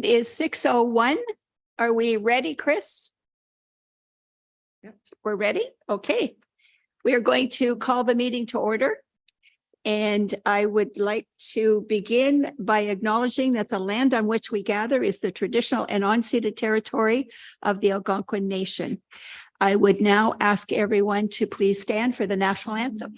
It is 6:01. Are we ready, Chris? Yep. We're ready? Okay. We are going to call the meeting to order. And I would like to begin by acknowledging that the land on which we gather is the traditional and unceded territory of the Algonquin Nation. I would now ask everyone to please stand for the national anthem.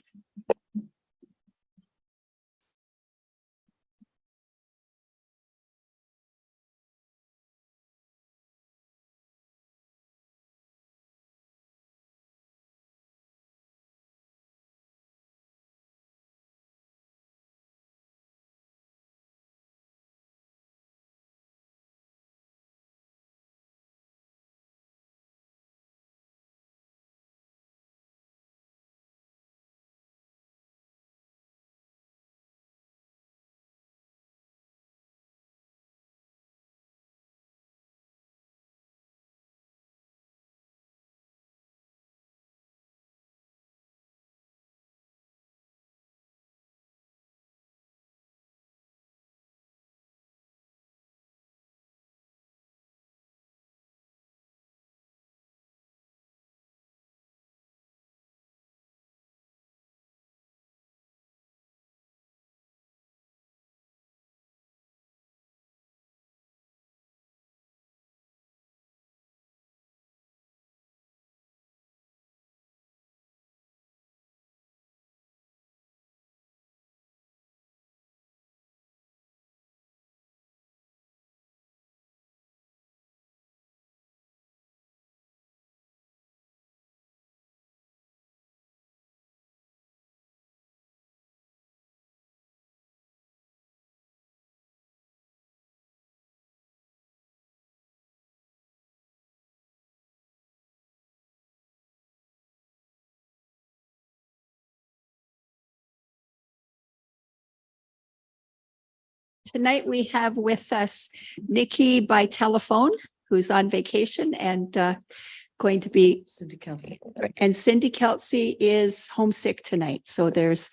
Tonight we have with us Nikki by telephone, who's on vacation and going to be, Cindy Kelsey. and Cindy Kelsey is homesick tonight. So there's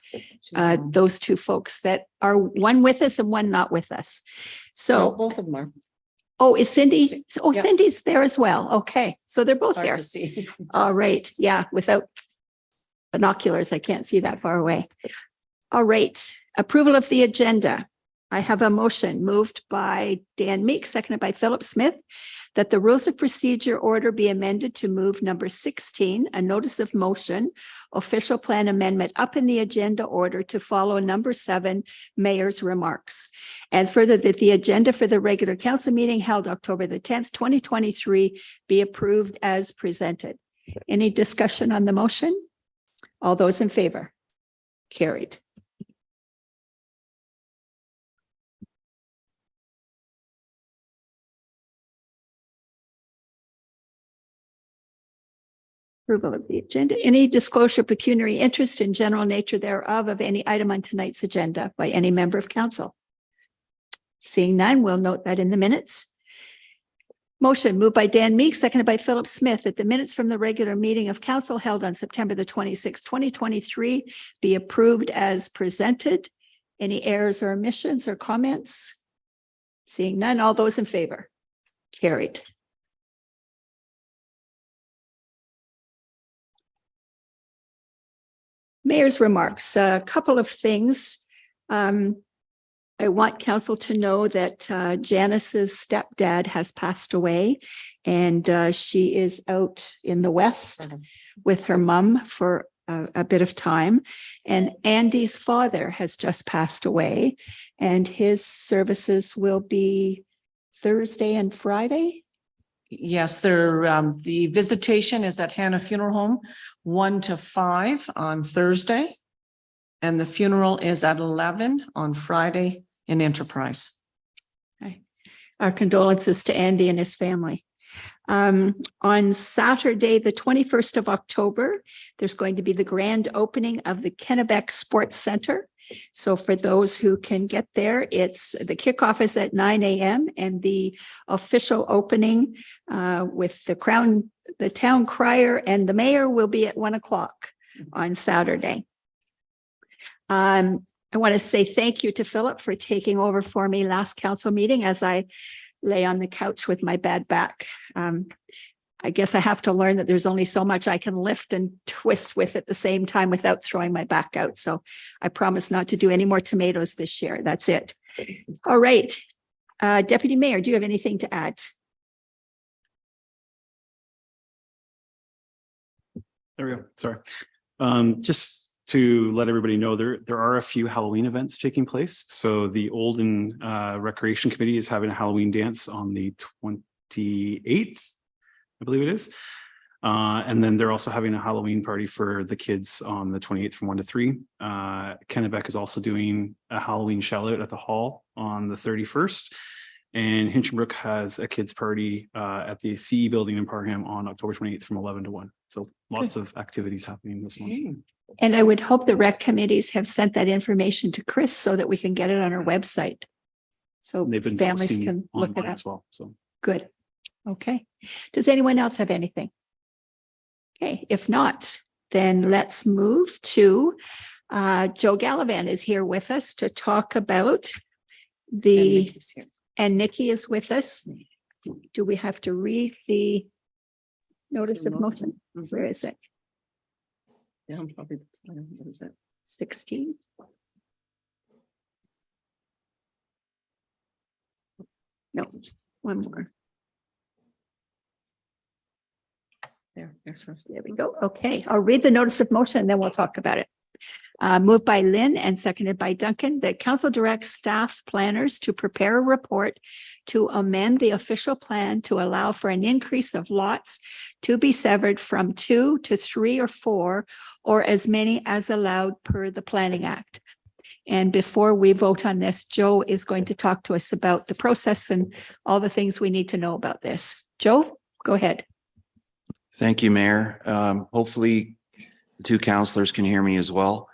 those two folks that are one with us and one not with us. So both of them are oh, is Cindy? Oh, Yeah. Cindy's there as well. Okay. So they're both hard there. to see. All right. Yeah. Without binoculars, I can't see that far away. All right. Approval of the agenda. I have a motion moved by Dan Meek, seconded by Philip Smith, that the rules of procedure order be amended to move number 16, a notice of motion, official plan amendment up in the agenda order to follow number 7, mayor's remarks. And further, that the agenda for the regular council meeting held October the 10th, 2023 be approved as presented. Any discussion on the motion? All those in favor? Carried. Approval of the agenda. Any disclosure, pecuniary interest in general nature thereof of any item on tonight's agenda by any member of council? Seeing none, we'll note that in the minutes. Motion moved by Dan Meek, seconded by Philip Smith, that the minutes from the regular meeting of council held on September the 26th, 2023 be approved as presented. Any errors or omissions or comments? Seeing none, all those in favor? Carried. Mayor's remarks, a couple of things. I want council to know that Janice's stepdad has passed away, and she is out in the West with her mom for a bit of time. And Andy's father has just passed away, and his services will be Thursday and Friday. Yes, the visitation is at Hannah Funeral Home, 1 to 5 on Thursday. And the funeral is at 11 on Friday in Enterprise. Okay. Our condolences to Andy and his family. On Saturday, the 21st of October, there's going to be the grand opening of the Kennebec Sports Center. So for those who can get there, it's the kickoff is at 9 a.m. and the official opening with the town crier and the mayor will be at 1 o'clock on Saturday. I want to say thank you to Philip for taking over for me last council meeting as I lay on the couch with my bad back. I guess I have to learn that there's only so much I can lift and twist with at the same time without throwing my back out. So I promise not to do any more tomatoes this year. That's it. All right. Deputy Mayor, do you have anything to add? There we go. Sorry. Just to let everybody know, there are a few Halloween events taking place. So the Olden Recreation Committee is having a Halloween dance on the 28th, I believe it is. And then they're also having a Halloween party for the kids on the 28th from 1 to 3. Kennebec is also doing a Halloween shout-out at the hall on the 31st. And Hinchinbrook has a kids party at the CE building in Parham on October 28th from 11 to 1. So lots of activities happening this month. And I would hope the rec committees have sent that information to Chris so that we can get it on our website. So They've been families posting can look it online up as well. So Good. Okay. Does anyone else have anything? Okay, if not, then let's move to Joe Gallivan is here with us to talk about and Nikki is with us. Do we have to read the notice of motion? Where is it? Yeah, I'm probably, what is it? 16? No, one more. There Thank you, Mayor. Hopefully the two councillors can hear me as well.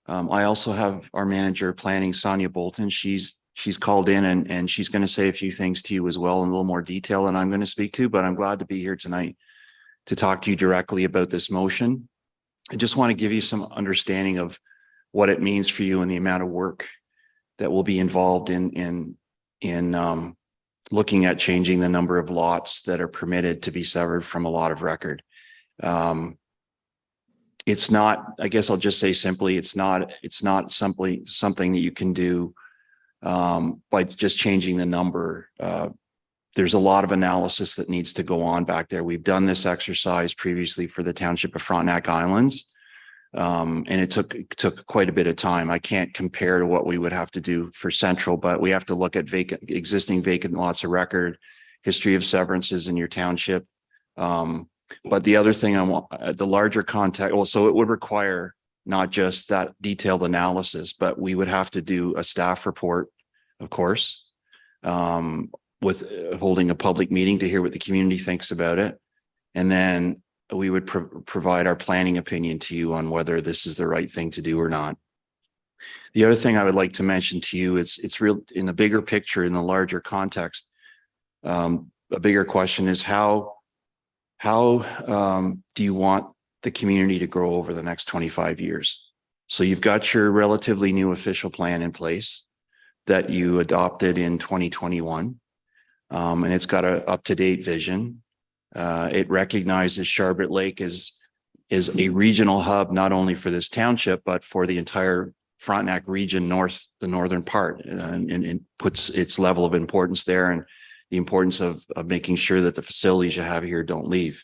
I also have our manager of planning, Sonia Bolton. She's called in and she's going to say a few things to you as well in a little more detail than I'm going to speak to, but I'm glad to be here tonight to talk to you directly about this motion. I just want to give you some understanding of what it means for you and the amount of work that will be involved in looking at changing the number of lots that are permitted to be severed from a lot of record. It's not, I guess I'll just say simply, it's not simply something that you can do by just changing the number. There's a lot of analysis that needs to go on back there. We've done this exercise previously for the Township of Frontenac Islands. And it took quite a bit of time. I can't compare to what we would have to do for Central, but we have to look at existing vacant lots of record, history of severances in your township. But the other thing I want, the larger context, well, so it would require not just that detailed analysis, but we would have to do a staff report, of course, with holding a public meeting to hear what the community thinks about it. And then we would provide our planning opinion to you on whether this is the right thing to do or not. The other thing I would like to mention to you is it's real in the bigger picture, in the larger context. A bigger question is how do you want the community to grow over the next 25 years? So you've got your relatively new official plan in place that you adopted in 2021. And it's got an up-to-date vision. It recognizes Charbot Lake is a regional hub, not only for this township, but for the entire Frontenac region, the northern part, and puts its level of importance there and the importance of making sure that the facilities you have here don't leave.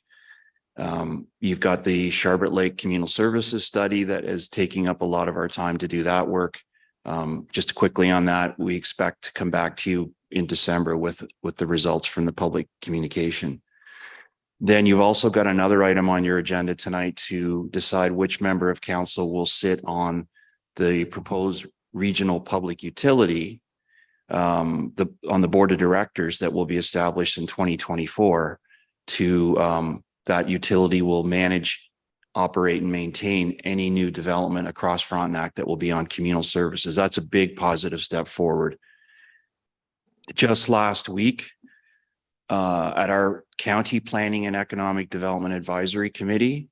You've got the Charbot Lake Communal Services Study that is taking up a lot of our time to do that work. Just quickly on that, we expect to come back to you in December with the results from the public communication. Then you've also got another item on your agenda tonight to decide which member of council will sit on the proposed regional public utility, on the board of directors that will be established in 2024 to that utility will manage, operate, and maintain any new development across Frontenac that will be on communal services. That's a big positive step forward. Just last week, at our County Planning and Economic Development Advisory Committee,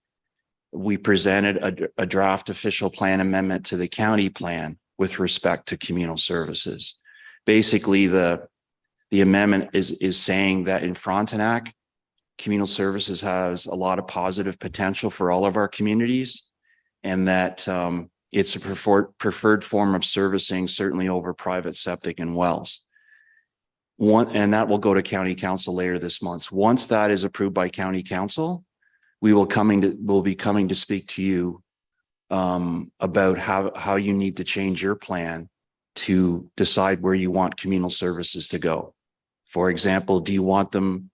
we presented a draft official plan amendment to the county plan with respect to communal services. Basically, the The amendment is saying that in Frontenac, communal services has a lot of positive potential for all of our communities, and that it's a preferred form of servicing, certainly over private septic and wells. And that will go to county council later this month. Once that is approved by county council, we'll be coming to speak to you about how you need to change your plan to decide where you want communal services to go. For example, do you want them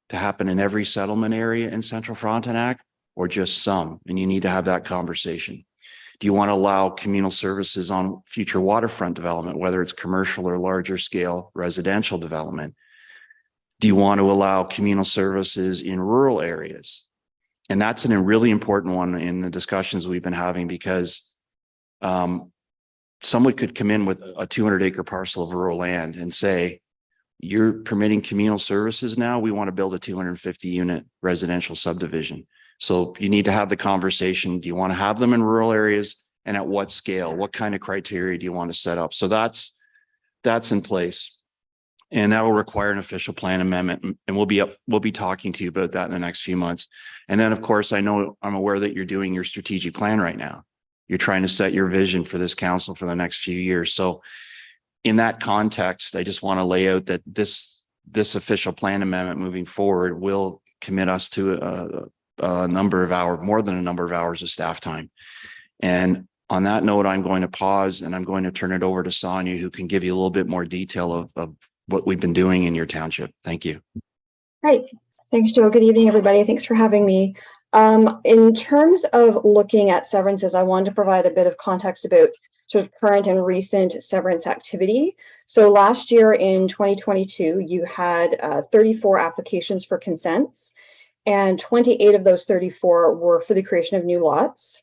to happen in every settlement area in Central Frontenac, or just some? And you need to have that conversation. Do you want to allow communal services on future waterfront development, whether it's commercial or larger scale residential development? Do you want to allow communal services in rural areas? And that's a really important one in the discussions we've been having, because someone could come in with a 200-acre parcel of rural land and say, you're permitting communal services now, we want to build a 250-unit residential subdivision. So you need to have the conversation. Do you want to have them in rural areas, and at what scale? What kind of criteria do you want to set up? So that's in place. And that will require an official plan amendment. And we'll be talking to you about that in the next few months. And then, of course, I'm aware that you're doing your strategic plan right now. You're trying to set your vision for this council for the next few years. So in that context, I just want to lay out that this official plan amendment moving forward will commit us to a number of hours, more than a number of hours of staff time. And on that note, I'm going to pause and I'm going to turn it over to Sonia, who can give you a little bit more detail of what we've been doing in your township. Thank you. Right. Thanks, Joe. Good evening, everybody. Thanks for having me. In terms of looking at severances, I wanted to provide a bit of context about sort of current and recent severance activity. So last year in 2022, you had 34 applications for consents, and 28 of those 34 were for the creation of new lots.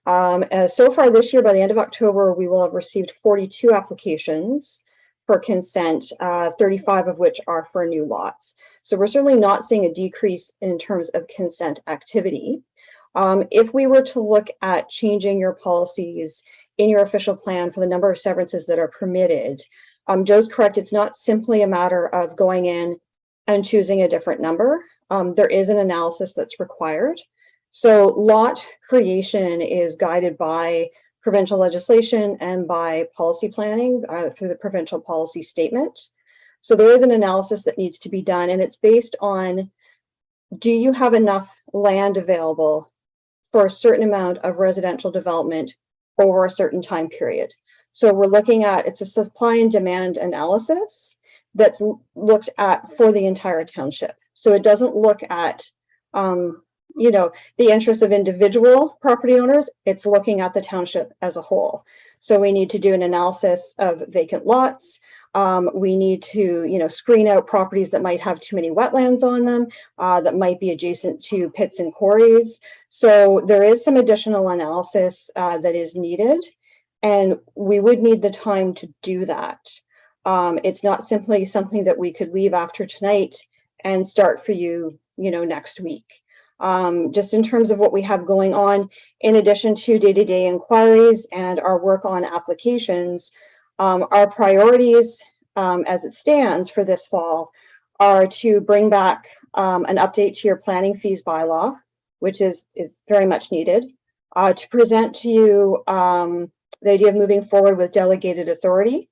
So far this year, by the end of October, we will have received 42 applications for consent, 35 of which are for new lots. So we're certainly not seeing a decrease in terms of consent activity. If we were to look at changing your policies in your official plan for the number of severances that are permitted, Joe's correct. It's not simply a matter of going in and choosing a different number. There is an analysis that's required. So lot creation is guided by provincial legislation and by policy planning through the provincial policy statement. So there is an analysis that needs to be done, and it's based on, do you have enough land available for a certain amount of residential development over a certain time period? So we're looking at, it's a supply and demand analysis that's looked at for the entire township. So it doesn't look at, the interests of individual property owners. It's looking at the township as a whole. So we need to do an analysis of vacant lots. We need to, screen out properties that might have too many wetlands on them, that might be adjacent to pits and quarries. So there is some additional analysis that is needed, and we would need the time to do that. It's not simply something that we could leave after tonight and start for you, next week. Just in terms of what we have going on, in addition to day-to-day inquiries and our work on applications, our priorities as it stands for this fall are to bring back an update to your planning fees bylaw, which is very much needed, to present to you the idea of moving forward with delegated authority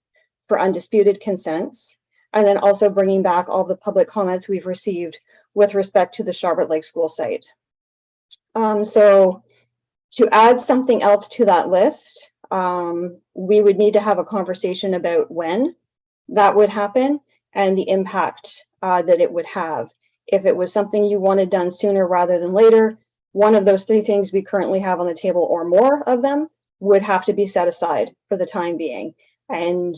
for undisputed consents, and then also bringing back all the public comments we've received with respect to the Sharbert Lake School site. So to add something else to that list, we would need to have a conversation about when that would happen and the impact that it would have. If it was something you wanted done sooner rather than later, one of those three things we currently have on the table or more of them would have to be set aside for the time being. And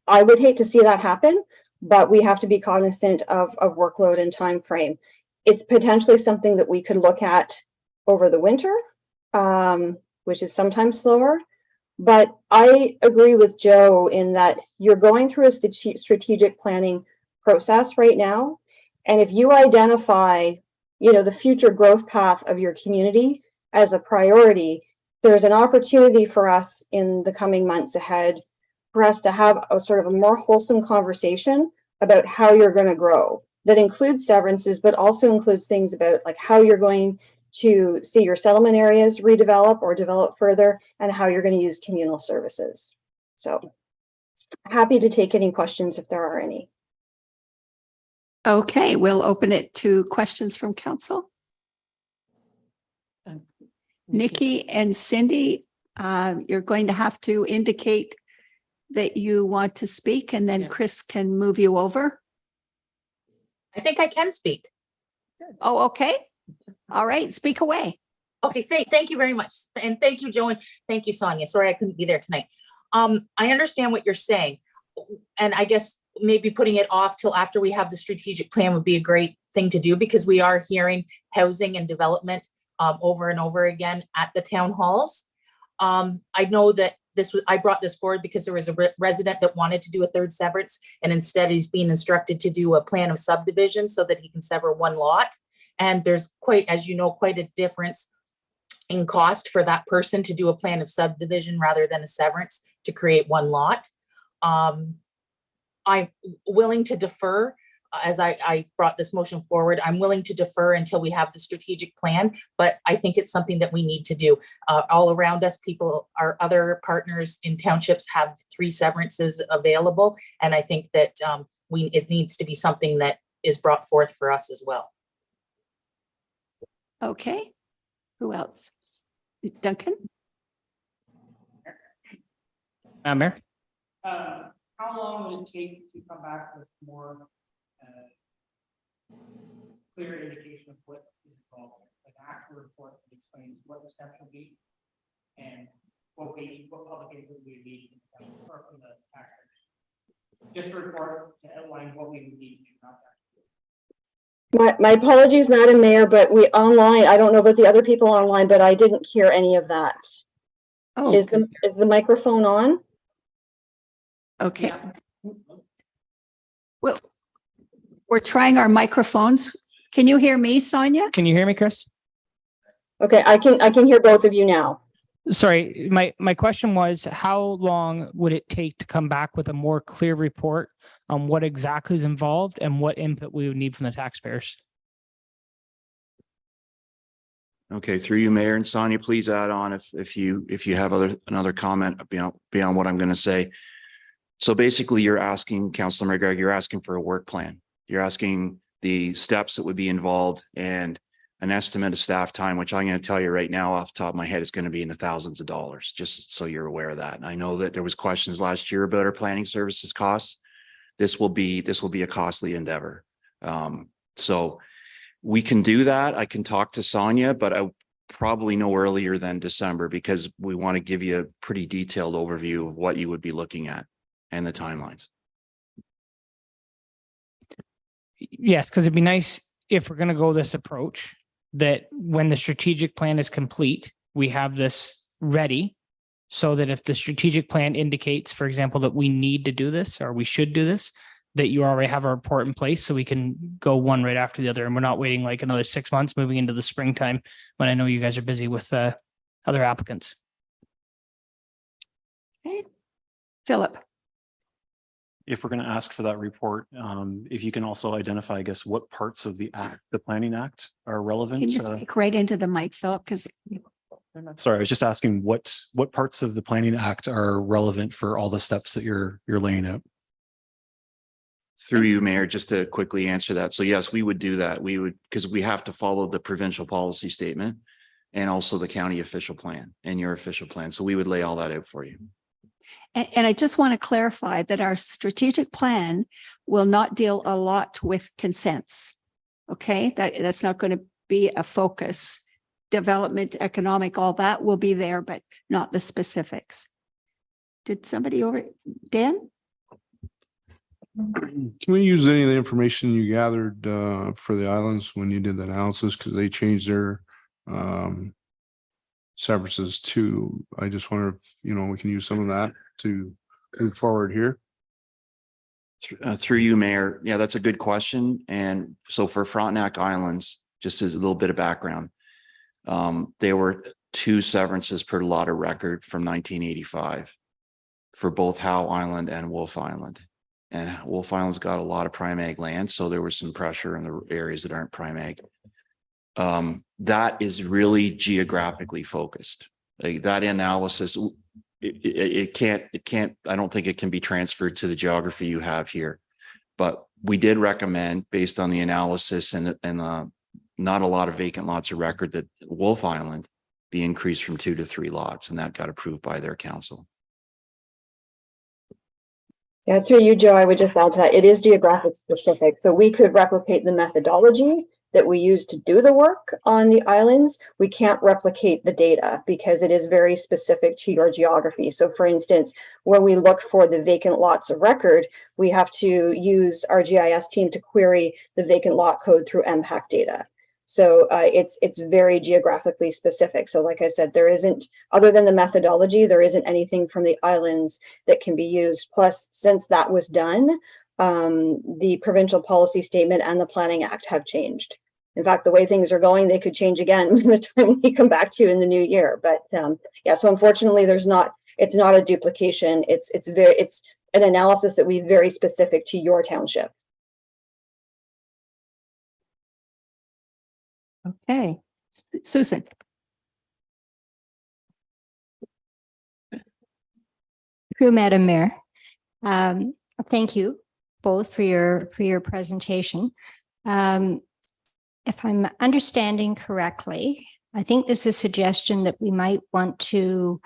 I would hate to see that happen, but we have to be cognizant of workload and time frame. It's potentially something that we could look at over the winter, which is sometimes slower. But I agree with Joe in that you're going through a strategic planning process right now. And if you identify, the future growth path of your community as a priority, there's an opportunity for us in the coming months ahead for us to have a sort of a more wholesome conversation about how you're going to grow. That includes severances, but also includes things about like how you're going to see your settlement areas redevelop or develop further, and how you're going to use communal services. So happy to take any questions if there are any. Okay, we'll open it to questions from council. Nikki and Cindy, you're going to have to indicate that you want to speak, and then Yeah. Chris can move you over. I think I can speak. Oh, okay. All right, speak away. Okay, thank you very much. And thank you, Joe, and thank you, Sonia. Sorry I couldn't be there tonight. I understand what you're saying. And I guess maybe putting it off till after we have the strategic plan would be a great thing to do, because we are hearing housing and development over and over again at the town halls. I know that I brought this forward because there was a resident that wanted to do a third severance, and instead he's being instructed to do a plan of subdivision so that he can sever one lot. And there's quite, as you know, quite a difference in cost for that person to do a plan of subdivision rather than a severance to create one lot. I'm willing to defer, as I brought this motion forward. I'm willing to defer until we have the strategic plan, but I think it's something that we need to do. All around us, our other partners in townships have 3 severances available. And I think that it needs to be something that is brought forth for us as well. Okay. Who else? Duncan? Mayor? How long will it take to come back with more clear indication of what is involved? Like an actual report that explains what the steps will be and what public input we need from the taxpayers. Just a report to outline what we would need to do, not that. My apologies, Madam Mayor, but we online, I don't know about the other people online, but I didn't hear any of that. Oh, Is the microphone on? okay. Well, we're trying our microphones. Can you hear me, Sonia? Can you hear me, Chris? Okay, I can hear both of you now. Sorry, my question was, how long would it take to come back with a more clear report on what exactly is involved and what input we would need from the taxpayers? Okay, through you, Mayor, and Sonia, please add on if you have another comment beyond what I'm going to say. So basically, you're asking, Councilor McGregor, you're asking for a work plan. You're asking the steps that would be involved and an estimate of staff time, which I'm going to tell you right now off the top of my head is going to be in the thousands of dollars, just so you're aware of that. And I know that there was questions last year about our planning services costs. This will be a costly endeavor. So we can do that. I can talk to Sonia, but I probably no earlier than December, because we want to give you a pretty detailed overview of what you would be looking at and the timelines. Yes, because it'd be nice if we're going to go this approach, that when the strategic plan is complete, we have this ready, so that if the strategic plan indicates, for example, that we need to do this or we should do this, that you already have a report in place so we can go one right after the other. And we're not waiting like another 6 months moving into the springtime when I know you guys are busy with other applicants. Okay. Philip? If we're going to ask for that report, if you can also identify, I guess, what parts of the act, the Planning Act, are relevant. Can you speak right into the mic, Philip? Because Sorry, I was just asking what parts of the Planning Act are relevant for all the steps that you're laying out. Through you, Mayor, just to quickly answer that. So yes, we would do that. We would, because we have to follow the provincial policy statement and also the county official plan and your official plan. So we would lay all that out for you. And I just want to clarify that our strategic plan will not deal a lot with consents. Okay, that's not going to be a focus. Development, economic, all that will be there, but not the specifics. Did somebody Dan? Can we use any of the information you gathered for the islands when you did the analysis? Because they changed their severances too. I just wonder if, we can use some of that to move forward here. Through you, Mayor. Yeah, that's a good question. And so for Frontenac Islands, just as a little bit of background, there were 2 severances per lot of record from 1985 for both Howe Island and Wolf Island. And Wolf Island's got a lot of prime ag land, so there was some pressure in the areas that aren't prime ag. That is really geographically focused. Like that analysis, it can't, I don't think it can be transferred to the geography you have here. But we did recommend, based on the analysis and not a lot of vacant lots of record, that Wolf Island be increased from 2 to 3 lots, and that got approved by their council. Yeah, through you, Joe, I would just add to that. It is geographic specific. So we could replicate the methodology that we use to do the work on the islands. We can't replicate the data because it is very specific to your geography. So for instance, when we look for the vacant lots of record, we have to use our GIS team to query the vacant lot code through MPAC data. So it's very geographically specific. So like I said, there isn't, other than the methodology, there isn't anything from the islands that can be used. Plus, since that was done, the provincial policy statement and the Planning Act have changed. In fact, the way things are going, they could change again by the time we come back to you in the new year. But yeah, so unfortunately, it's not a duplication. It's an analysis that we very specific to your township. Okay, Susan. Through Madam Mayor, thank you both for your presentation. If I'm understanding correctly, I think there's a suggestion that we might want to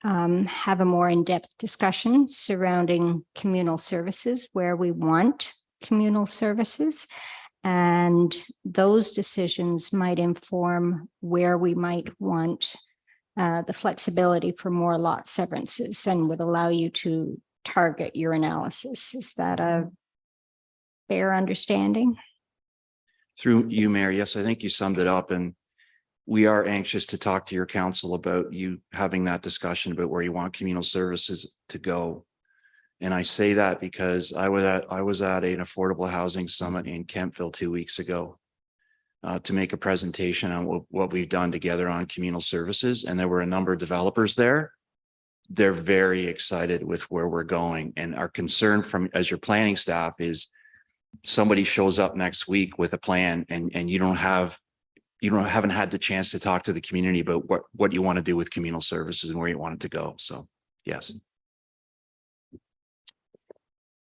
have a more in-depth discussion surrounding communal services, where we want communal services. And those decisions might inform where we might want the flexibility for more lot severances and would allow you to target your analysis. Is that a fair understanding? Through you, Mayor, yes, I think you summed it up. And we are anxious to talk to your council about you having that discussion about where you want communal services to go. And I say that because I was at an affordable housing summit in Kemptville 2 weeks ago to make a presentation on what we've done together on communal services. And there were a number of developers there. They're very excited with where we're going. And our concern as your planning staff is somebody shows up next week with a plan and you haven't had the chance to talk to the community about what you want to do with communal services and where you want it to go. So yes.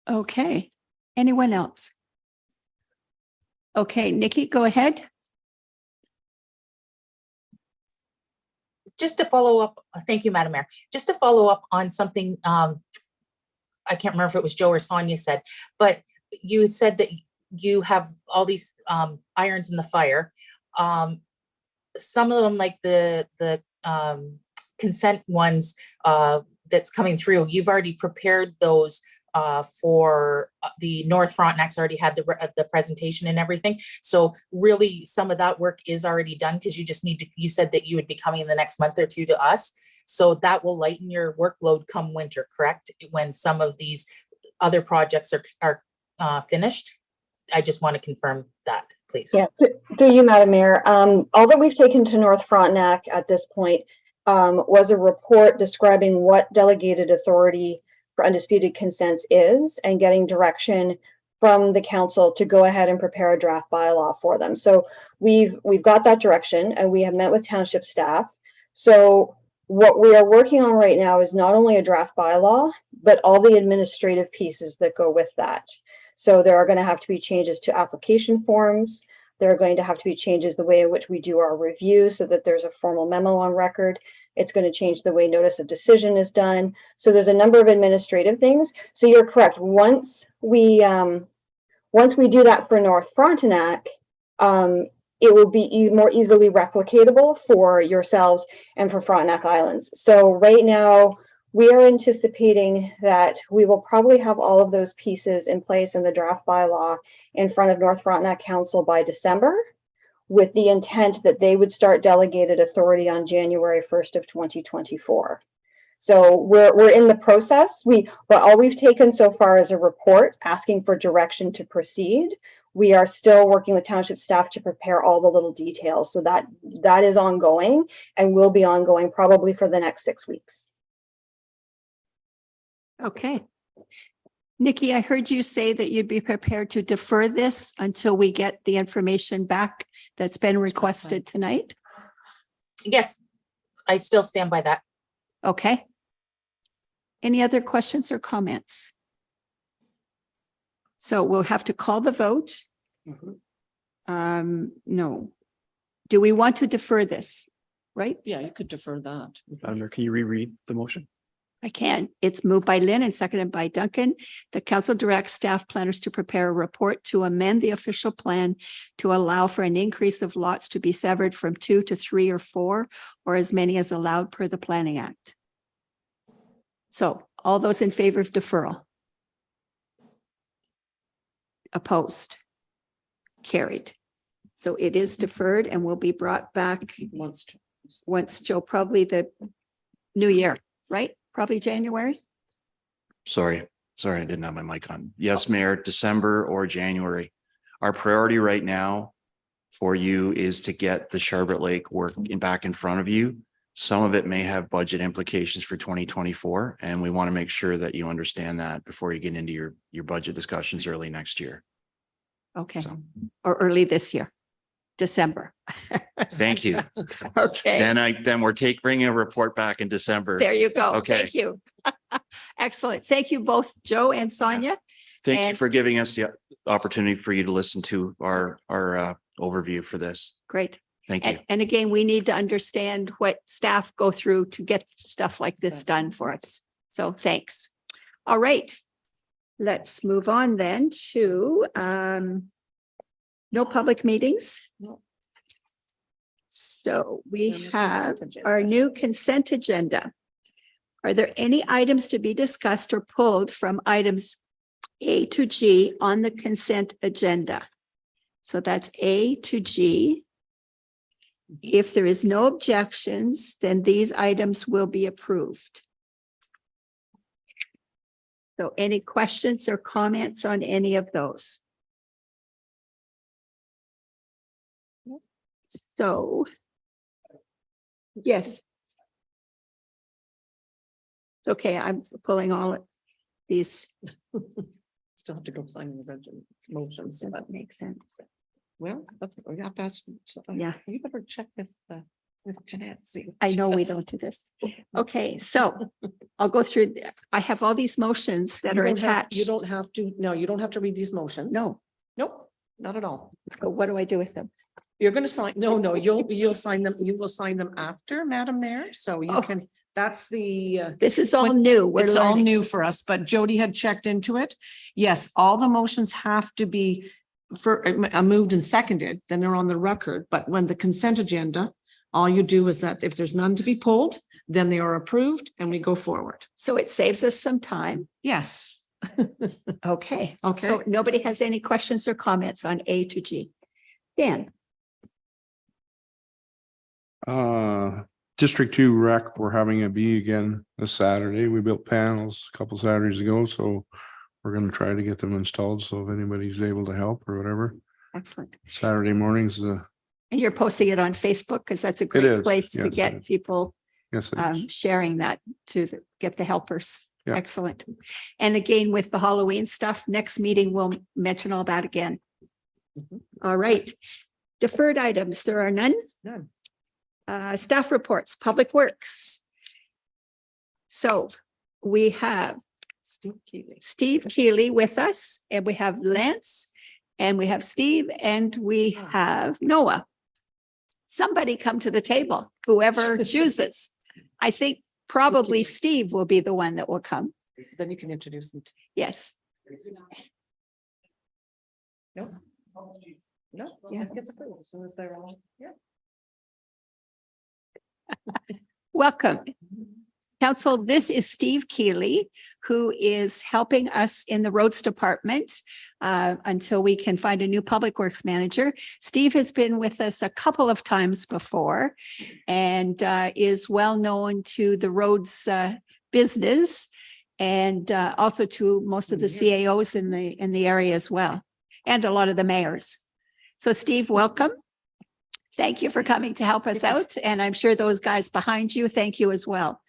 Okay, anyone else? Okay, Nikki, go ahead. Just to follow up, thank you, Madam Mayor. Just to follow up on something, I can't remember if it was Joe or Sonia said, but you said that you have all these irons in the fire. Some of them, like the consent ones that's coming through, you've already prepared those for the North Frontenac's already had the presentation and everything. So really some of that work is already done because you just need to, you said that you would be coming in the next month or two to us. So that will lighten your workload come winter, correct? When some of these other projects are finished. I just want to confirm that, please. Yeah, through you, Madam Mayor. All that we've taken to North Frontenac at this point was a report describing what delegated authority for undisputed consents is and getting direction from the council to go ahead and prepare a draft bylaw for them. So we've got that direction and we have met with township staff. So what we are working on right now is not only a draft bylaw, but all the administrative pieces that go with that. So there are going to have to be changes to application forms. There are going to have to be changes the way in which we do our review so that there's a formal memo on record. It's going to change the way notice of decision is done. So there's a number of administrative things. So you're correct. Once we do that for North Frontenac, it will be more easily replicatable for yourselves and for Frontenac Islands. So right now, we are anticipating that we will probably have all of those pieces in place in the draft bylaw in front of North Frontenac Council by December, with the intent that they would start delegated authority on January 1st of 2024. So we're in the process. But all we've taken so far is a report asking for direction to proceed. We are still working with township staff to prepare all the little details. So that is ongoing and will be ongoing probably for the next 6 weeks. Okay. Nikki, I heard you say that you'd be prepared to defer this until we get the information back that's been requested tonight. Yes, I still stand by that. Okay. Any other questions or comments? So we'll have to call the vote. No. Do we want to defer this? Right? Yeah, you could defer that. Madam Mayor, can you reread the motion? I can. It's moved by Lynn and seconded by Duncan. The council directs staff planners to prepare a report to amend the official plan to allow for an increase of lots to be severed from 2 to 3 or 4, or as many as allowed per the Planning Act. So all those in favor of deferral? Opposed? Carried. So it is deferred and will be brought back once, Joe, probably the new year, right? Probably January. Sorry, I didn't have my mic on. Yes, Mayor, December or January. Our priority right now for you is to get the Charlotte Lake work back in front of you. Some of it may have budget implications for 2024, and we want to make sure that you understand that before you get into your budget discussions early next year. Okay. So, Or early this year, December. thank you. Okay. Then we're bringing a report back in December. There you go. Okay. Thank you. Excellent. Thank you both, Joe and Sonia. Thank you And- for giving us the opportunity for you to listen to our overview for this. Great. Thank you. And again, we need to understand what staff go through to get stuff like this done for us. So thanks. All right. Let's move on then to no public meetings. No. So we And the have consent our agenda. new consent agenda. Are there any items to be discussed or pulled from items A to G on the consent agenda? So that's A to G. If there is no objections, then these items will be approved. So any questions or comments on any of those? So, yes. It's okay, I'm pulling all of these. Still have to go sign the motions, So but that makes sense. well, we have to ask. Yeah. You better check with Jeanette. See. I know we don't do this. Okay, so I'll go through, I have all these motions that You are don't have- attached. You don't have to, no, you don't have to read these motions. No, Nope, not at all. so what do I do with them? You're gonna sign, no, you'll sign them, you will sign them after, Madam Mayor, so you Oh. can, that's the. This is all When- new. We're It's all learning. new for us, but Jody had checked into it. Yes, all the motions have to be moved and seconded, then they're on the record. But when the consent agenda, all you do is that if there's none to be pulled, then they are approved and we go forward. So it saves us some time. Yes. Okay. Okay. So nobody has any questions or comments on A to G? Dan? District 2 Rec, we're having a bee again this Saturday. We built panels a couple Saturdays ago, so we're gonna try to get them installed. So if anybody's able to help or whatever, Excellent. Saturday mornings, And you're posting it on Facebook because that's a is, great place to yes, it get is. people yes, it is. sharing that get the helpers. Yeah. Excellent. And again, with the Halloween stuff, next meeting, we'll mention all that again. Mhm. All right. Deferred items, there are none. None. Staff reports, Public Works. So we have Steve Keeley. Steve Keeley with us, and we have Lance, and we have Steve, and we have Noah. Somebody come to the table, whoever chooses. I think probably Steve will be the one that will come. Then you can introduce them. Yes. No. No. Yeah. It gets approved as soon as they're all, yeah. Welcome. Council, this is Steve Keeley, who is helping us in the roads department until we can find a new public works manager. Steve has been with us a couple of times before and is well known to the roads business and also to most of the CAOs in the area as well, and a lot of the mayors. So Steve, welcome. Thank you for coming to help us out. And I'm sure those guys behind you, thank you as well.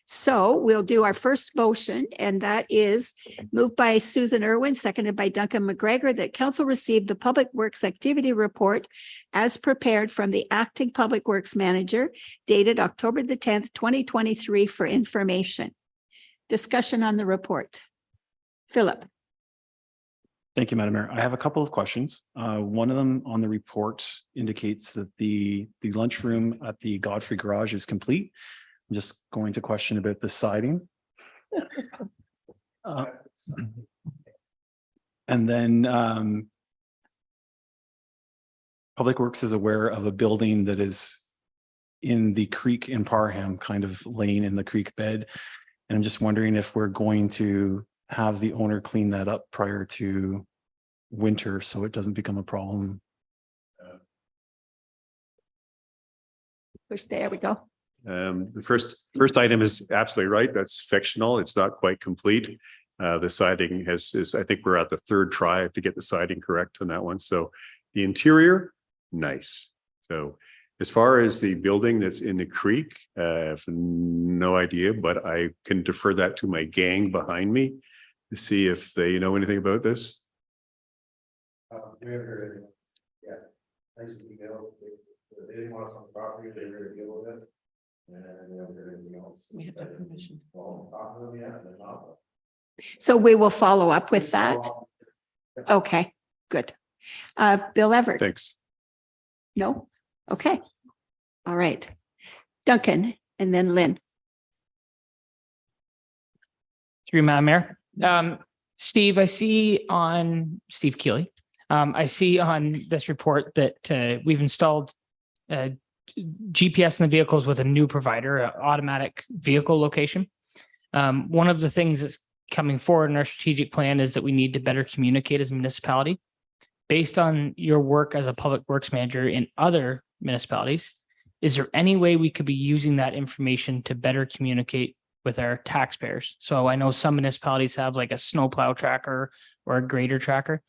So we'll do our first motion, and that is moved by Susan Irwin, seconded by Duncan McGregor, that council receive the Public Works Activity Report as prepared from the acting Public Works Manager dated October the 10th, 2023 for information. Discussion on the report. Philip. Thank you, Madam Mayor. I have a couple of questions. One of them on the report indicates that the lunchroom at the Godfrey Garage is complete. I'm just going to question about the siding. And then Public Works is aware of a building that is in the creek in Parham, kind of laying in the creek bed. And I'm just wondering if we're going to have the owner clean that up prior to winter so it doesn't become a problem. There we go. The first item is absolutely right. That's fictional. It's not quite complete. The siding is, I think we're at the third try to get the siding correct on that one. So the interior, nice. So as far as the building that's in the creek, I have no idea, but I can defer that to my gang behind me to see if they know anything about this. We haven't heard anything. Yeah. Nice email. They didn't want us on the property, they were gonna deal with it. And we haven't heard anything else. We have that permission. Well, talk to them yet, they're not. So we will follow up with that. Okay, good. Bill Everett. Thanks. No? Okay. All right. Duncan and then Lynn. Through Madam Mayor. Steve, I see on Steve Keeley. I see on this report that we've installed GPS in the vehicles with a new provider, automatic vehicle location. One of the things that's coming forward in our strategic plan is that we need to better communicate as a municipality. Based on your work as a public works manager in other municipalities, is there any way we could be using that information to better communicate with our taxpayers? So I know some municipalities have like a snowplow tracker or a grader tracker.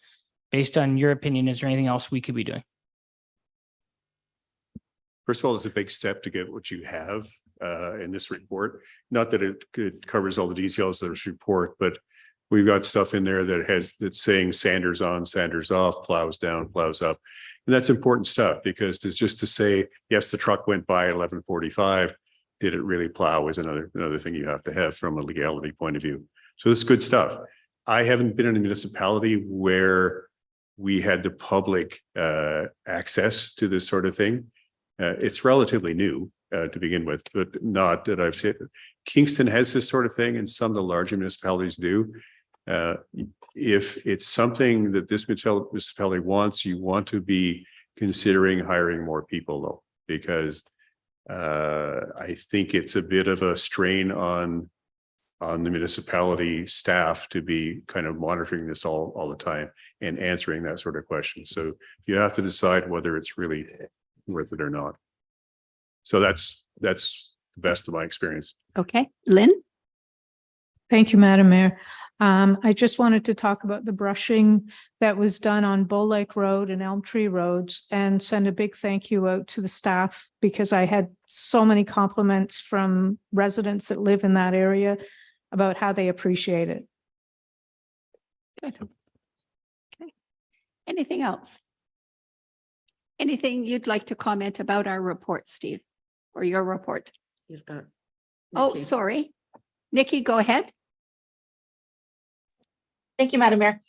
Based on your opinion, is there anything else we could be doing? First of all, it's a big step to get what you have in this report. Not that it covers all the details of this report, but we've got stuff in there that's saying Sanders on, Sanders off, plows down, plows up. And that's important stuff because it's just to say, yes, the truck went by at 11:45. Did it really plow is another thing you have to have from a legality point of view. So this is good stuff. I haven't been in a municipality where we had the public access to this sort of thing. It's relatively new to begin with, but not that I've seen. Kingston has this sort of thing and some of the larger municipalities do. If it's something that this municipality wants, you want to be considering hiring more people though, because I think it's a bit of a strain on the municipality staff to be kind of monitoring this all the time and answering that sort of question. So you have to decide whether it's really worth it or not. So that's the best of my experience. Okay, Lynn. Thank you, Madam Mayor. I just wanted to talk about the brushing that was done on Bull Lake Road and Elm Tree Roads and send a big thank you out to the staff because I had so many compliments from residents that live in that area about how they appreciate it. Good. Okay. Anything else? Anything you'd like to comment about our report, Steve, or your report? You've got. Oh, Nikki. sorry. Nikki, go ahead. Thank you, Madam Mayor.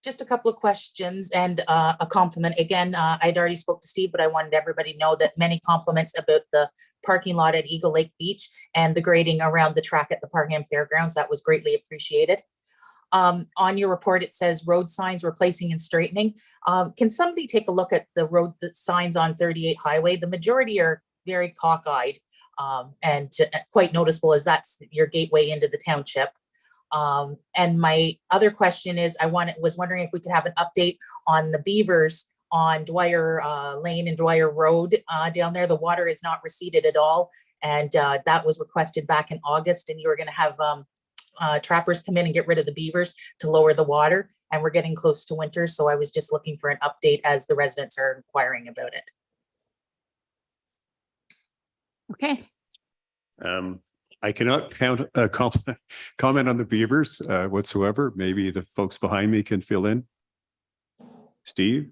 Just a couple of questions and a compliment. Again, I'd already spoke to Steve, but I wanted everybody to know that many compliments about the parking lot at Eagle Lake Beach and the grading around the track at the Parham Fairgrounds. That was greatly appreciated. On your report, it says road signs replacing and straightening. Can somebody take a look at the road signs on 38 Highway? The majority are very cockeyed and quite noticeable as that's your gateway into the township. And my other question is, was wondering if we could have an update on the beavers on Dwyer Lane and Dwyer Road down there. The water is not receded at all. And that was requested back in August, and you were going to have trappers come in and get rid of the beavers to lower the water. And we're getting close to winter. So I was just looking for an update as the residents are inquiring about it. Okay. I cannot comment on the beavers whatsoever. Maybe the folks behind me can fill in. Steve?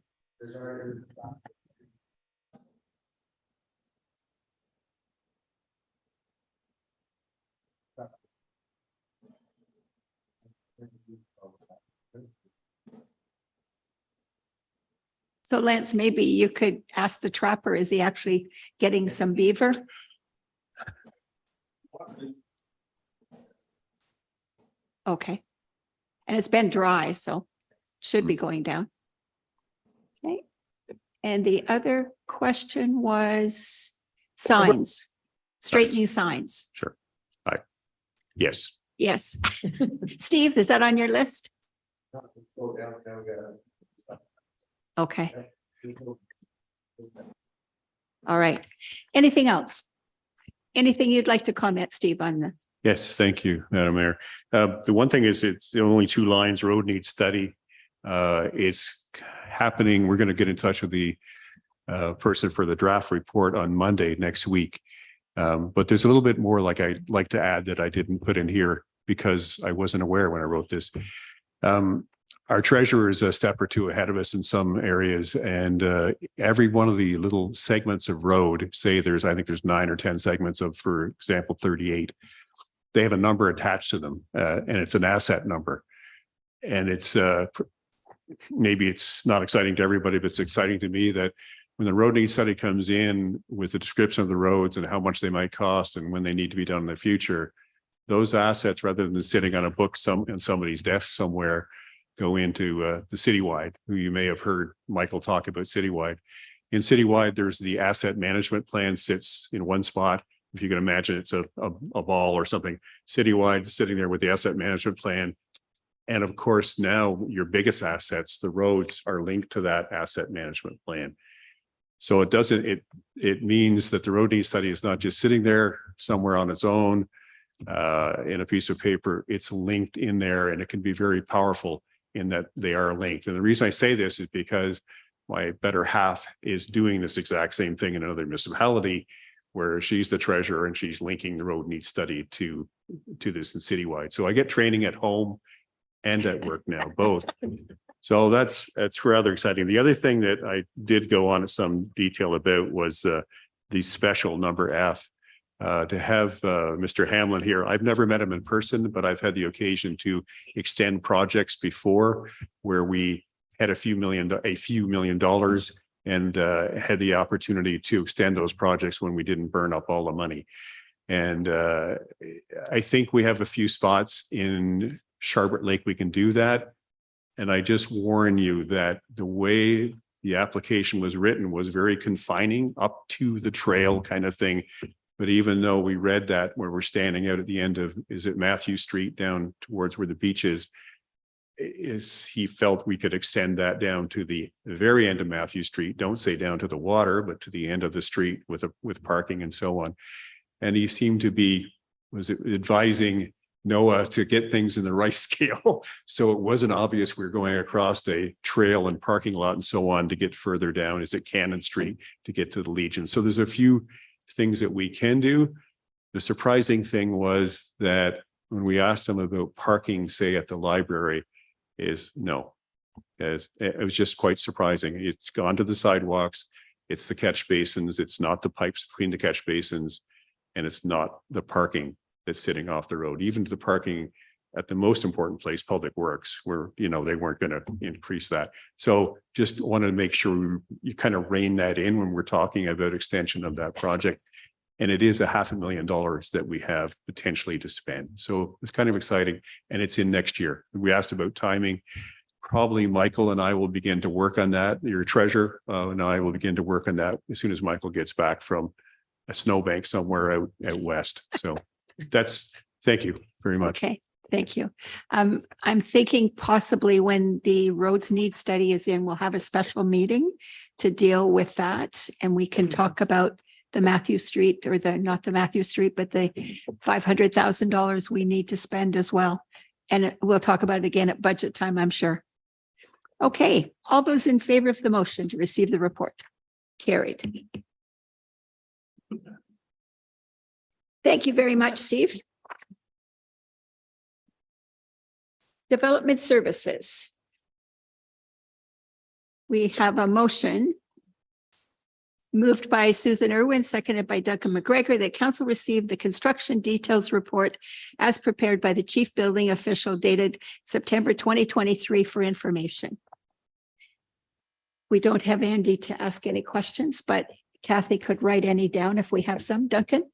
So Lance, maybe you could ask the trapper, is he actually getting some beaver? Okay. And it's been dry, so should be going down. Okay. And the other question was signs, straightening signs. Sure. Yes. Yes. Steve, is that on your list? Okay. All right. Anything else? Anything you'd like to comment, Steve, on the? Yes, thank you, Madam Mayor. The one thing is it's only 2 lines, road needs study. It's happening. We're going to get in touch with the person for the draft report on Monday next week. But there's a little bit more I'd like to add that I didn't put in here because I wasn't aware when I wrote this. Our treasurer is a step or two ahead of us in some areas, and every one of the little segments of road, say I think there's 9 or 10 segments of, for example, 38. They have a number attached to them, and it's an asset number. And it's maybe it's not exciting to everybody, but it's exciting to me that when the road needs study comes in with the description of the roads and how much they might cost and when they need to be done in the future, those assets, rather than sitting on a book in somebody's desk somewhere, go into the Citywide, who you may have heard Michael talk about Citywide. In Citywide, there's the asset management plan sits in one spot. If you can imagine, it's a ball or something. Citywide sitting there with the asset management plan. And of course, now your biggest assets, the roads, are linked to that asset management plan. So it means that the road needs study is not just sitting there somewhere on its own in a piece of paper. It's linked in there, and it can be very powerful in that they are linked. And the reason I say this is because my better half is doing this exact same thing in another municipality, where she's the treasurer and she's linking the road needs study to this in Citywide. So I get training at home and at work now, both. So that's rather exciting. The other thing that I did go on in some detail about was the special number F. To have Mr. Hamlin here. I've never met him in person, but I've had the occasion to extend projects before where we had a few million dollars and had the opportunity to extend those projects when we didn't burn up all the money. And I think we have a few spots in Sharpert Lake we can do that. And I just warn you that the way the application was written was very confining up to the trail kind of thing. But even though we read that where we're standing out at the end of, is it Matthew Street down towards where the beach is he felt we could extend that down to the very end of Matthew Street. Don't say down to the water, but to the end of the street with parking and so on. And he seemed to be, advising Noah to get things in the right scale. So it wasn't obvious we were going across a trail and parking lot and so on to get further down. Is it Cannon Street to get to the Legion? So there's a few things that we can do. The surprising thing was that when we asked them about parking, say at the library, is no. It was just quite surprising. It's gone to the sidewalks. It's the catch basins. It's not the pipes between the catch basins, and it's not the parking that's sitting off the road. Even to the parking at the most important place, Public Works, where they weren't going to increase that. So just wanted to make sure you kind of rein that in when we're talking about extension of that project. And it is $500,000 that we have potentially to spend. So it's kind of exciting, and it's in next year. We asked about timing. Probably Michael and I will begin to work on that. Your treasurer and I will begin to work on that as soon as Michael gets back from a snowbank somewhere out west. So thank you very much. Okay, thank you. I'm thinking possibly when the roads need study is in, we'll have a special meeting to deal with that, and we can talk about the Matthew Street, or not the Matthew Street, but the $500,000 we need to spend as well. And we'll talk about it again at budget time, I'm sure. Okay, all those in favor of the motion to receive the report? Carried. Thank you very much, Steve. Development Services. We have a motion moved by Susan Irwin, seconded by Duncan McGregor, that council received the construction details report as prepared by the chief building official dated September 2023 for information. We don't have Andy to ask any questions, but Kathy could write any down if we have some. Duncan?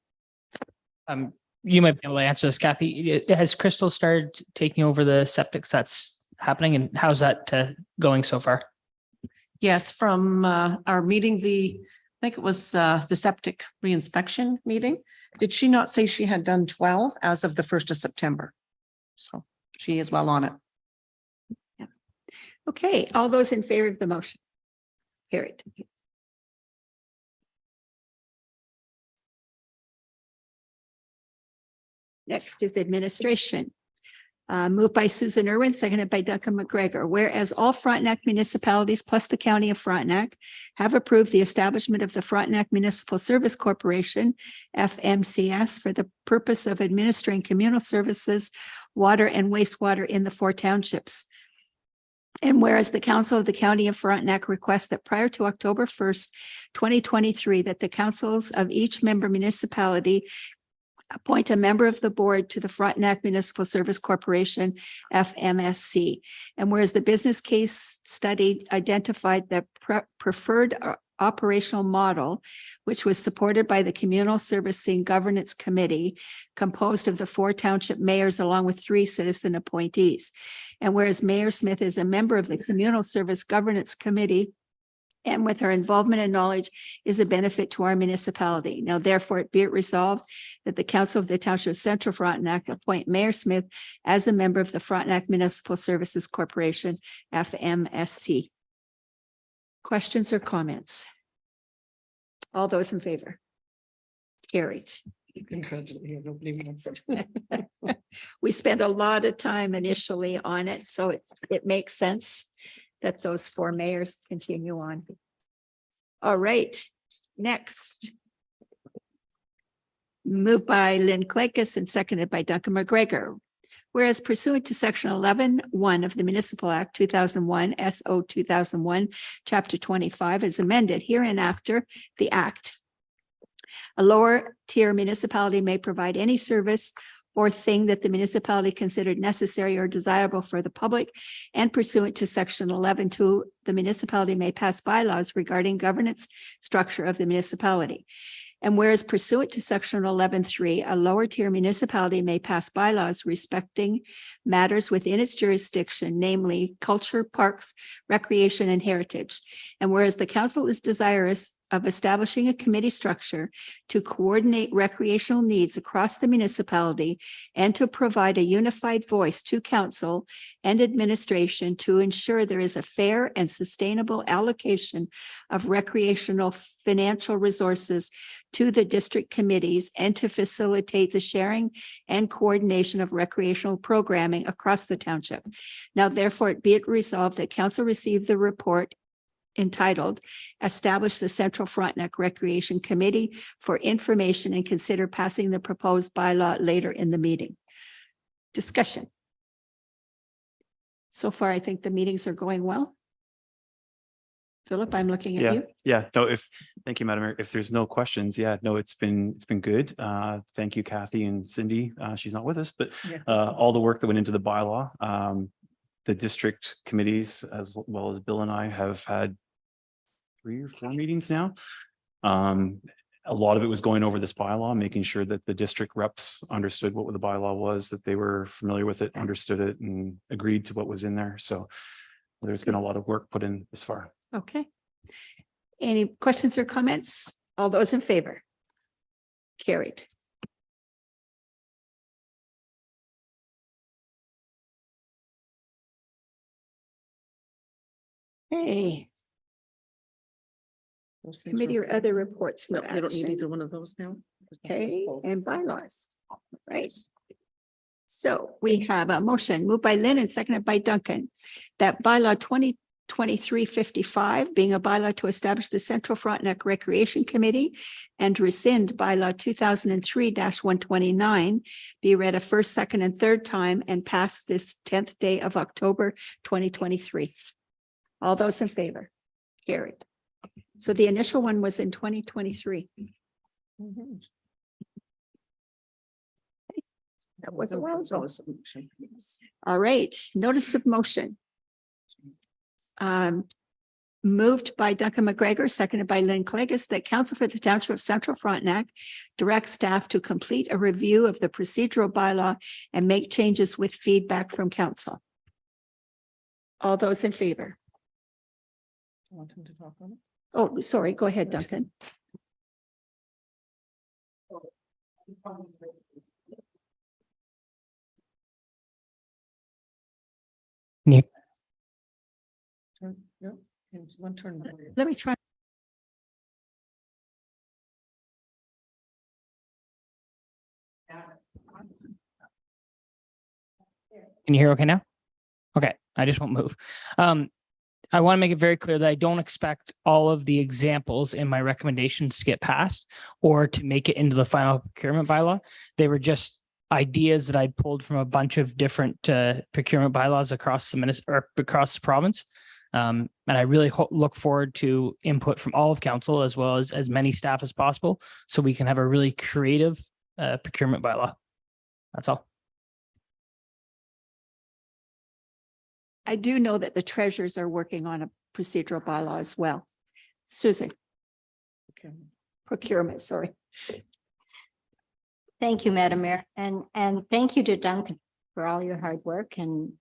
You might be able to answer this, Kathy. Has Crystal started taking over the septic that's happening, and how's that going so far? Yes, from our meeting, I think it was the septic reinspection meeting. Did she not say she had done 12 as of the 1st of September? So she is well on it. Yeah. Okay, all those in favor of the motion? Carried. Next is administration. Moved by Susan Irwin, seconded by Duncan McGregor. Whereas all Frontenac municipalities plus the county of Frontenac have approved the establishment of the Frontenac Municipal Service Corporation, FMCS, for the purpose of administering communal services, water and wastewater in the 4 townships. And whereas the council of the county of Frontenac requests that prior to October 1st, 2023, that the councils of each member municipality appoint a member of the board to the Frontenac Municipal Service Corporation, FMSC. And whereas the business case study identified the preferred operational model, which was supported by the Communal Servicing Governance Committee, composed of the 4 township mayors along with 3 citizen appointees. And whereas Mayor Smith is a member of the Communal Service Governance Committee, and with her involvement and knowledge is a benefit to our municipality. Now, therefore, it be it resolved that the Council of the Township of Central Frontenac appoint Mayor Smith as a member of the Frontenac Municipal Services Corporation, FMSC. Questions or comments? All those in favor? Carried. We spent a lot of time initially on it, so it makes sense that those 4 mayors continue on. All right, next. Moved by Lynn Cleggus and seconded by Duncan McGregor. Whereas pursuant to section 11(1) of the Municipal Act 2001, SO 2001, chapter 25 is amended hereinafter the act. A lower tier municipality may provide any service or thing that the municipality considered necessary or desirable for the public, and pursuant to section 11(2), the municipality may pass bylaws regarding governance structure of the municipality. And whereas pursuant to section 11(3), a lower tier municipality may pass bylaws respecting matters within its jurisdiction, namely culture, parks, recreation, and heritage. And whereas the council is desirous of establishing a committee structure to coordinate recreational needs across the municipality and to provide a unified voice to council and administration to ensure there is a fair and sustainable allocation of recreational financial resources to the district committees and to facilitate the sharing and coordination of recreational programming across the township. Now, therefore, be it resolved that council receive the report entitled Establish the Central Frontenac Recreation Committee for information and consider passing the proposed bylaw later in the meeting. Discussion. So far, I think the meetings are going well. Philip, I'm looking at you. Yeah, no, thank you, Madam Mayor. If there's no questions, it's been good. Thank you, Kathy and Cindy. She's not with us, but all the work that went into the bylaw. The district committees, as well as Bill and I, have had 3 or 4 meetings now. A lot of it was going over this bylaw, making sure that the district reps understood what the bylaw was, that they were familiar with it, understood it, and agreed to what was in there. So there's been a lot of work put in this far. Okay. Any questions or comments? All those in favor? Carried. Hey. Committee or other reports for They don't need action. either one of those now. Okay, and bylaws. Right. So we have a motion moved by Lynn and seconded by Duncan that bylaw 2355, being a bylaw to establish the Central Frontenac Recreation Committee and rescind bylaw 2003-129, be read a first, second, and third time and pass this 10th day of October 2023. All those in favor? Carried. So the initial one was in 2023. That was a while ago. All right, notice of motion. Moved by Duncan McGregor, seconded by Lynn Clegis, that Council for the Township of Central Frontenac direct staff to complete a review of the procedural bylaw and make changes with feedback from council. All those in favor? Want him to talk on it? Oh, sorry, go ahead, Duncan. Turn, yeah, and one turn. Let me try. Can you hear okay now? Okay, I just won't move. I want to make it very clear that I don't expect all of the examples in my recommendations to get passed or to make it into the final procurement bylaw. They were just ideas that I pulled from a bunch of different procurement bylaws across the province. And I really look forward to input from all of council as well as many staff as possible, so we can have a really creative procurement bylaw. That's all. I do know that the treasurers are working on a procedural bylaw as well. Susan. Procurement, sorry. Thank you, Madam Mayor, and thank you to Duncan for all your hard work and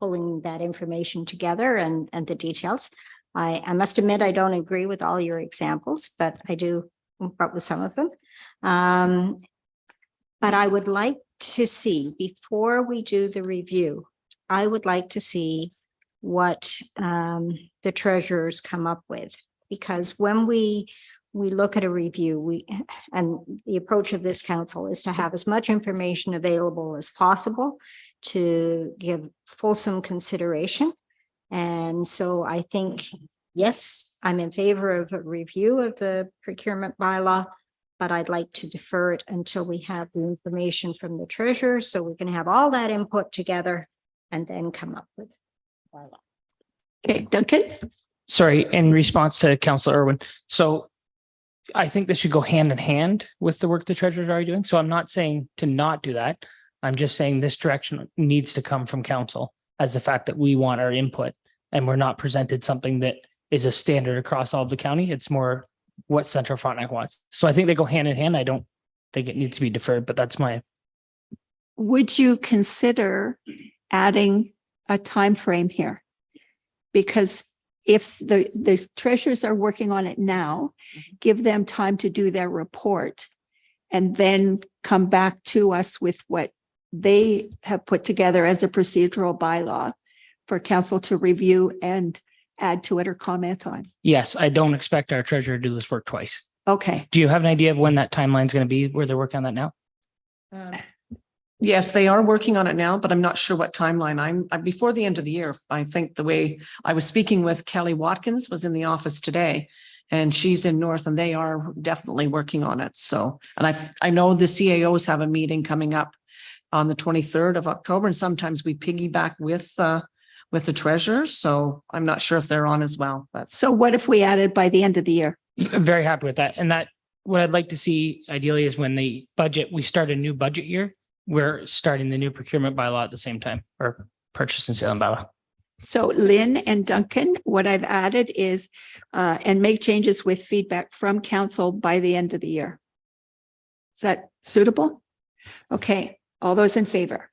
pulling that information together and the details. I must admit, I don't agree with all your examples, but I do with some of them. But I would like to see, before we do the review, I would like to see what the treasurers come up with, because when we look at a review, and the approach of this council is to have as much information available as possible to give fulsome consideration. And so I think, yes, I'm in favor of a review of the procurement bylaw, but I'd like to defer it until we have the information from the treasurer, so we can have all that input together and then come up with bylaw. Okay, Duncan. Sorry, in response to Councillor Irwin. So I think this should go hand in hand with the work the treasurers are already doing. So I'm not saying to not do that. I'm just saying this direction needs to come from council, as the fact that we want our input and we're not presented something that is a standard across all of the county. It's more what Central Frontenac wants. So I think they go hand in hand. I don't think it needs to be deferred, but that's my. Would you consider adding a time frame here? Because if the treasurers are working on it now, give them time to do their report and then come back to us with what they have put together as a procedural bylaw for council to review and add to it or comment on. Yes, I don't expect our treasurer to do this work twice. Okay. Do you have an idea of when that timeline is going to be, where they're working on that now? Yes, they are working on it now, but I'm not sure what timeline. I'm before the end of the year. I think the way I was speaking with Kelly Watkins was in the office today, and she's in North, and they are definitely working on it. So, and I know the CAOs have a meeting coming up on the 23rd of October, and sometimes we piggyback with the treasurers. So I'm not sure if they're on as well. But So what if we added by the end of the year? I'm very happy with that. And that what I'd like to see ideally is when the budget, we start a new budget year, we're starting the new procurement bylaw at the same time, or purchase and sale bylaw. So Lynn and Duncan, what I've added is, and make changes with feedback from council by the end of the year. Is that suitable? Okay, all those in favor?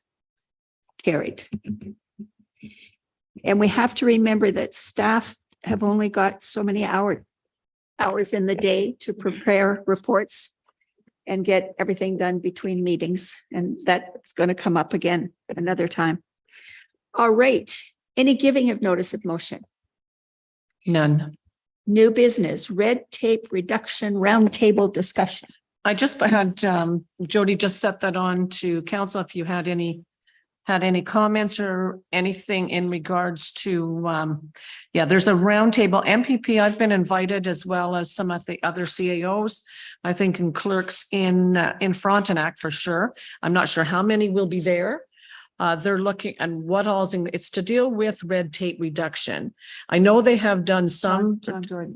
Carried. And we have to remember that staff have only got so many hours in the day to prepare reports and get everything done between meetings. And that's going to come up again another time. All right. Any giving of notice of motion? none. New business, red tape reduction roundtable discussion. I just had Jody just set that on to council if you had any had any comments or anything in regards to, yeah, there's a roundtable MPP. I've been invited as well as some of the other CAOs, I think, and clerks in Frontenac for sure. I'm not sure how many will be there. They're looking and what all's in, it's to deal with red tape reduction. I know they have done some.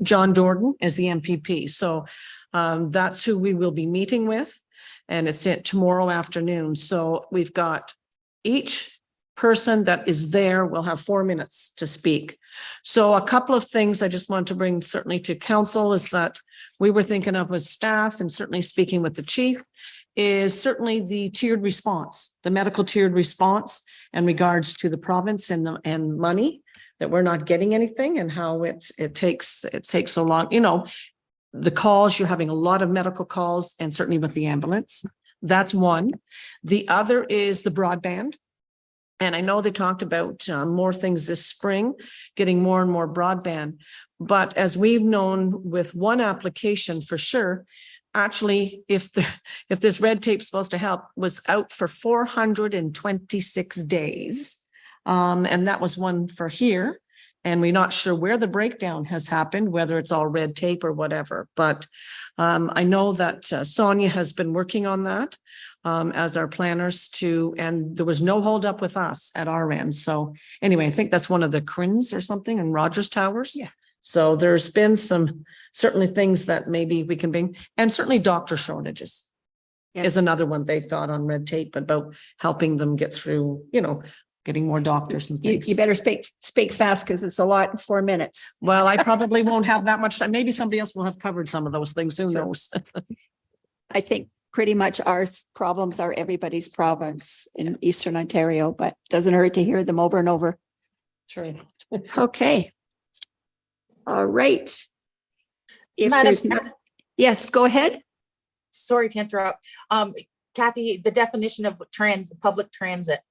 John Jordan is the MPP. So that's who we will be meeting with. And it's tomorrow afternoon. So we've got each person that is there will have 4 minutes to speak. So a couple of things I just want to bring certainly to council is that we were thinking of as staff and certainly speaking with the chief is certainly the tiered response, the medical tiered response in regards to the province and money that we're not getting anything and how it takes so long. You know, the calls, you're having a lot of medical calls and certainly with the ambulance. That's one. The other is the broadband. And I know they talked about more things this spring, getting more and more broadband. But as we've known with one application for sure, actually, if this red tape supposed to help was out for 426 days. And that was one for here. And we're not sure where the breakdown has happened, whether it's all red tape or whatever. But I know that Sonia has been working on that as our planners and there was no holdup with us at our end. So anyway, I think that's one of the CRINs or something in Rogers Towers. Yeah. So there's been some certainly things that maybe we can bring, and certainly doctor shortages is another one they've got on red tape about helping them get through, you know, getting more doctors and things. You better speak fast because it's a lot in 4 minutes. Well, I probably won't have that much time. Maybe somebody else will have covered some of those things. Who knows? I think pretty much our problems are everybody's problems in Eastern Ontario, but doesn't hurt to hear them over and over. True. Okay. All right. If Madam there's not, yes, go ahead. Sorry to interrupt. Kathy, the definition of public transit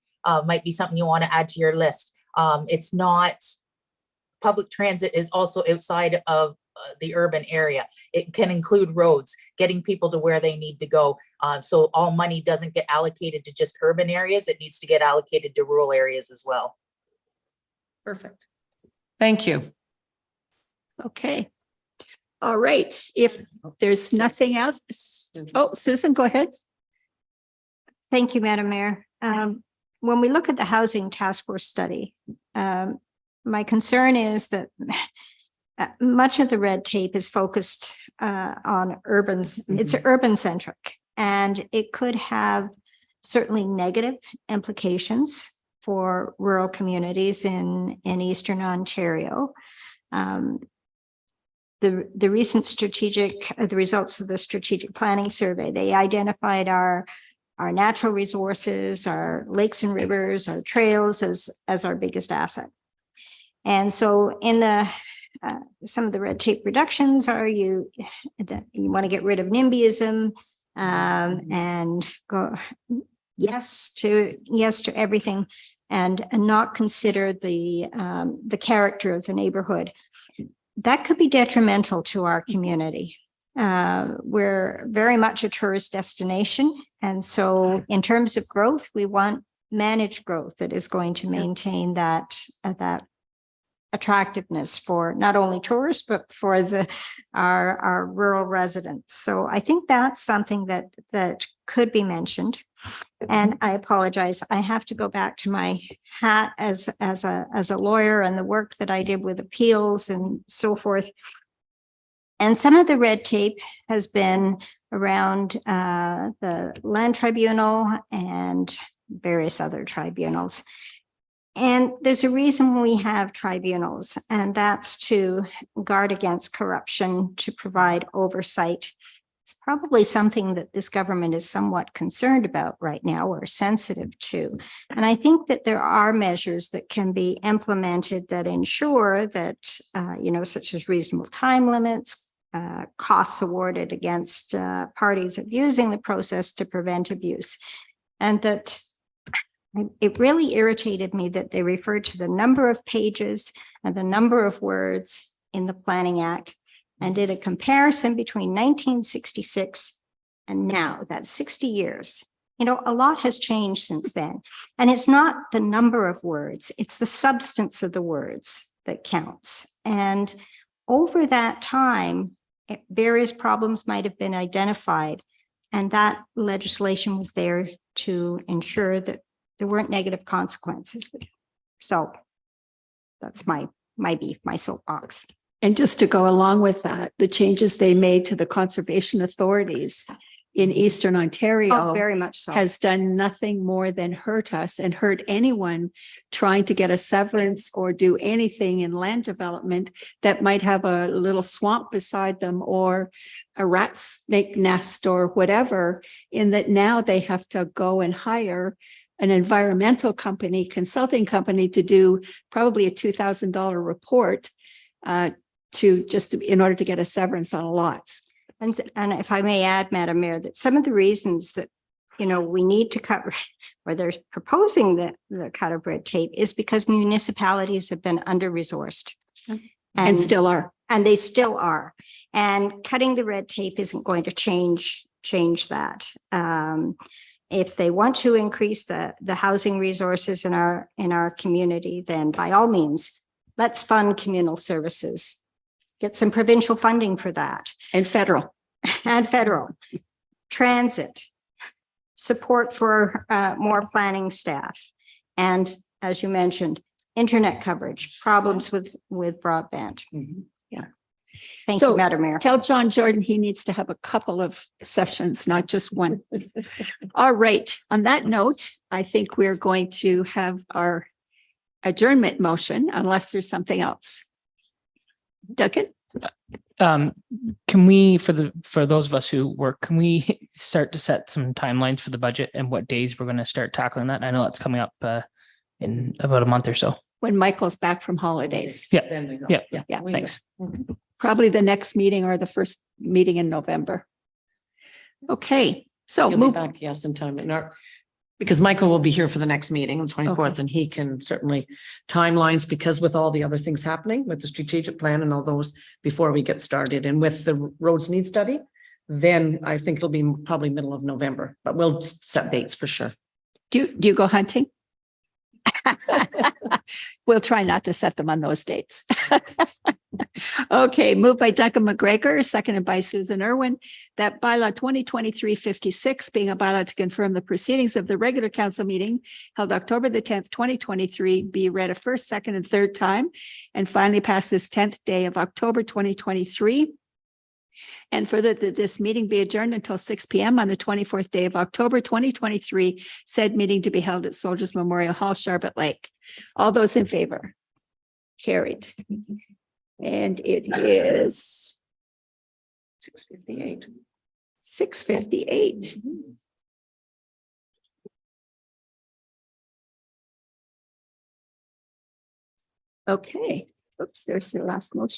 might be something you want to add to your list. It's not, public transit is also outside of the urban area. It can include roads, getting people to where they need to go. So all money doesn't get allocated to just urban areas. It needs to get allocated to rural areas as well. Perfect. Thank you. Okay. All right. If there's nothing else. Oh, Susan, go ahead. Thank you, Madam Mayor. When we look at the Housing Task Force study, my concern is that much of the red tape is focused on it's urban centric, and it could have certainly negative implications for rural communities in Eastern Ontario. The recent the results of the strategic planning survey, they identified our natural resources, our lakes and rivers, our trails as our biggest asset. And so in some of the red tape reductions are you want to get rid of NIMBYism and go yes to everything and not consider the character of the neighborhood. That could be detrimental to our community. We're very much a tourist destination. And so in terms of growth, we want managed growth that is going to maintain that attractiveness for not only tourists, but for our rural residents. So I think that's something that could be mentioned. And I apologize, I have to go back to my hat as a lawyer and the work that I did with appeals and so forth. And some of the red tape has been around the Land Tribunal and various other tribunals. And there's a reason we have tribunals, and that's to guard against corruption, to provide oversight. It's probably something that this government is somewhat concerned about right now or sensitive to. And I think that there are measures that can be implemented that ensure that, such as reasonable time limits, costs awarded against parties abusing the process to prevent abuse. And that it really irritated me that they referred to the number of pages and the number of words in the Planning Act and did a comparison between 1966 and now, that's 60 years, you know, a lot has changed since then. And it's not the number of words, it's the substance of the words that counts. And over that time, various problems might have been identified. And that legislation was there to ensure that there weren't negative consequences. So that's my beef, my soapbox. And just to go along with that, the changes they made to the conservation authorities in Eastern Ontario Oh, very much so. has done nothing more than hurt us and hurt anyone trying to get a severance or do anything in land development that might have a little swamp beside them or a rat snake nest or whatever, in that now they have to go and hire an environmental company, consulting company to do probably a $2,000 report in order to get a severance on lots. And if I may add, Madam Mayor, that some of the reasons that, you know, we need to cut, or they're proposing the cut of red tape is because municipalities have been under-resourced. And still are. And they still are. And cutting the red tape isn't going to change that. If they want to increase the housing resources in our community, then by all means, let's fund communal services. Get some provincial funding for that. And federal. And federal. Transit. Support for more planning staff. And as you mentioned, internet coverage, problems with broadband. Yeah. Thank So you, Madam Mayor. Tell John Jordan he needs to have a couple of sessions, not just one. All right. On that note, I think we're going to have our adjournment motion unless there's something else. Duncan? Can we, for those of us who work, can we start to set some timelines for the budget and what days we're going to start tackling that? I know it's coming up in about a month or so. When Michael's back from holidays. Yeah. Yeah. Yeah. Thanks. Probably the next meeting or the first meeting in November. Okay, so He'll be move. back, yes, in time. Because Michael will be here for the next meeting on the 24th, and he can certainly timelines, because with all the other things happening with the strategic plan and all those before we get started, and with the roads need study, then I think it'll be probably middle of November, but we'll set dates for sure. Do you go hunting? We'll try not to set them on those dates. Okay, moved by Duncan McGregor, seconded by Susan Irwin, that bylaw 2023-56 being a bylaw to confirm the proceedings of the regular council meeting held October the 10th, 2023, be read a first, second, and third time, and finally pass this 10th day of October 2023. And further, that this meeting be adjourned until 6 p.m. on the 24th day of October 2023, said meeting to be held at Soldiers Memorial Hall, Sharbot Lake. All those in favor? Carried. And it is 6:58. 6:58. Okay. Oops, there's the last motion.